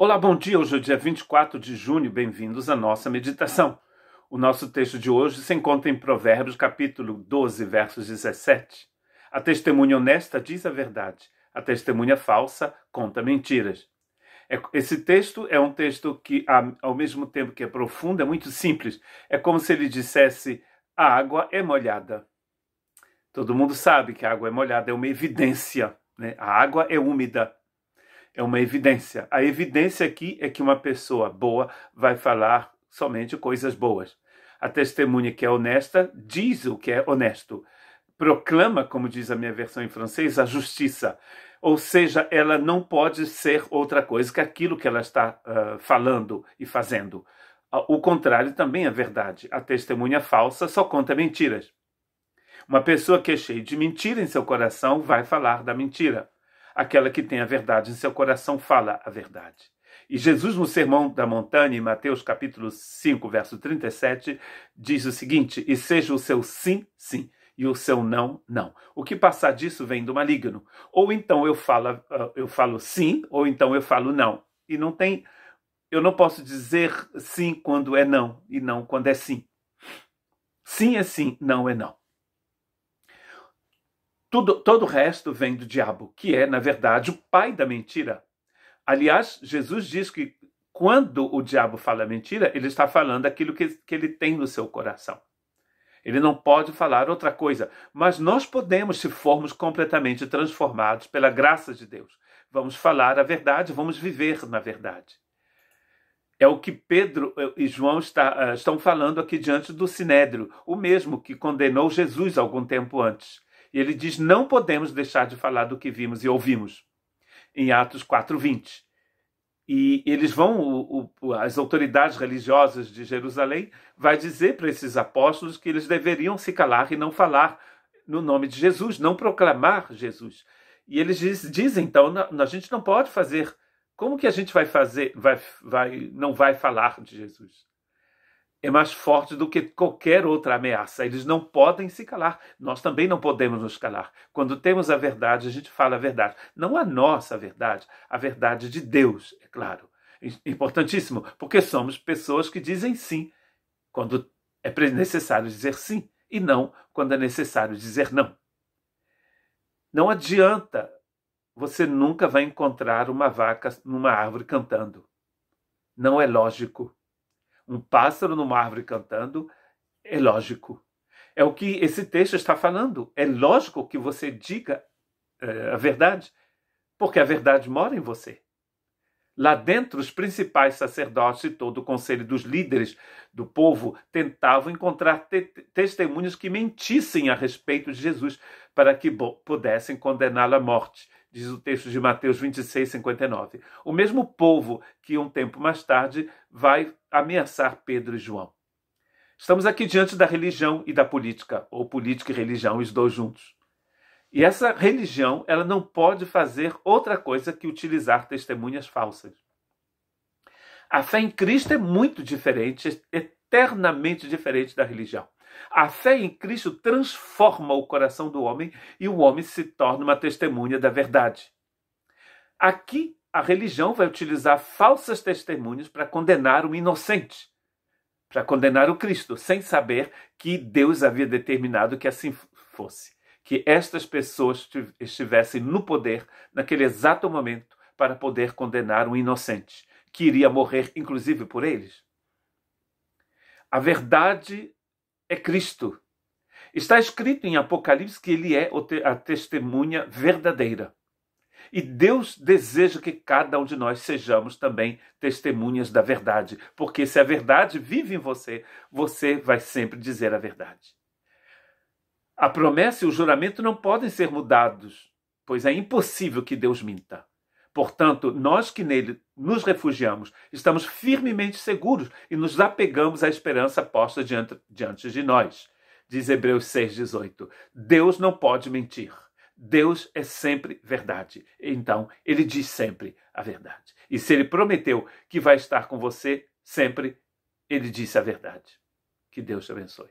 Olá, bom dia. Hoje é o dia 24 de junho. Bem-vindos à nossa meditação. O nosso texto de hoje se encontra em Provérbios, capítulo 12, versos 17. A testemunha honesta diz a verdade. A testemunha falsa conta mentiras. Esse texto é um texto que, ao mesmo tempo que é profundo, é muito simples. É como se ele dissesse: a água é molhada. Todo mundo sabe que a água é molhada, é uma evidência, né? A água é úmida. É uma evidência. A evidência aqui é que uma pessoa boa vai falar somente coisas boas. A testemunha que é honesta diz o que é honesto. Proclama, como diz a minha versão em francês, a justiça. Ou seja, ela não pode ser outra coisa que aquilo que ela está falando e fazendo. O contrário também é verdade. A testemunha falsa só conta mentiras. Uma pessoa que é cheia de mentira em seu coração vai falar da mentira. Aquela que tem a verdade em seu coração fala a verdade. E Jesus, no Sermão da Montanha, em Mateus capítulo 5, verso 37, diz o seguinte: e seja o seu sim, sim, e o seu não, não. O que passar disso vem do maligno. Ou então eu falo sim, ou então eu falo não. E eu não posso dizer sim quando é não, e não quando é sim. Sim é sim, não é não. Todo o resto vem do diabo, que é, na verdade, o pai da mentira. Aliás, Jesus diz que quando o diabo fala mentira, ele está falando aquilo que ele tem no seu coração. Ele não pode falar outra coisa. Mas nós podemos, se formos completamente transformados pela graça de Deus. Vamos falar a verdade, vamos viver na verdade. É o que Pedro e João estão falando aqui diante do Sinédrio, o mesmo que condenou Jesus algum tempo antes. E ele diz: não podemos deixar de falar do que vimos e ouvimos, em Atos 4:20. E eles as autoridades religiosas de Jerusalém vai dizer para esses apóstolos que eles deveriam se calar e não falar no nome de Jesus, não proclamar Jesus. E eles dizem, então, a gente não pode fazer. Como que a gente vai fazer, não vai falar de Jesus? É mais forte do que qualquer outra ameaça. Eles não podem se calar. Nós também não podemos nos calar. Quando temos a verdade, a gente fala a verdade. Não a nossa verdade, a verdade de Deus, é claro. Importantíssimo, porque somos pessoas que dizem sim quando é necessário dizer sim e não quando é necessário dizer não. Não adianta. Você nunca vai encontrar uma vaca numa árvore cantando. Não é lógico. Um pássaro numa árvore cantando é lógico. É o que esse texto está falando. É lógico que você diga a verdade, porque a verdade mora em você. Lá dentro, os principais sacerdotes e todo o conselho dos líderes do povo tentavam encontrar testemunhas que mentissem a respeito de Jesus para que pudessem condená-lo à morte. Diz o texto de Mateus 26:59. O mesmo povo que um tempo mais tarde vai ameaçar Pedro e João. Estamos aqui diante da religião e da política, ou política e religião, os dois juntos. E essa religião, ela não pode fazer outra coisa que utilizar testemunhas falsas. A fé em Cristo é muito diferente, eternamente diferente da religião. A fé em Cristo transforma o coração do homem e o homem se torna uma testemunha da verdade. Aqui, a religião vai utilizar falsas testemunhas para condenar o inocente, para condenar o Cristo, sem saber que Deus havia determinado que assim fosse. Que estas pessoas estivessem no poder, naquele exato momento, para poder condenar um inocente, que iria morrer, inclusive, por eles. A verdade é Cristo. Está escrito em Apocalipse que ele é a testemunha verdadeira. E Deus deseja que cada um de nós sejamos também testemunhas da verdade. Porque se a verdade vive em você, você vai sempre dizer a verdade. A promessa e o juramento não podem ser mudados, pois é impossível que Deus minta. Portanto, nós que nele nos refugiamos, estamos firmemente seguros e nos apegamos à esperança posta diante de nós. Diz Hebreus 6:18. Deus não pode mentir. Deus é sempre verdade. Então, ele diz sempre a verdade. E se ele prometeu que vai estar com você sempre, ele disse a verdade. Que Deus te abençoe.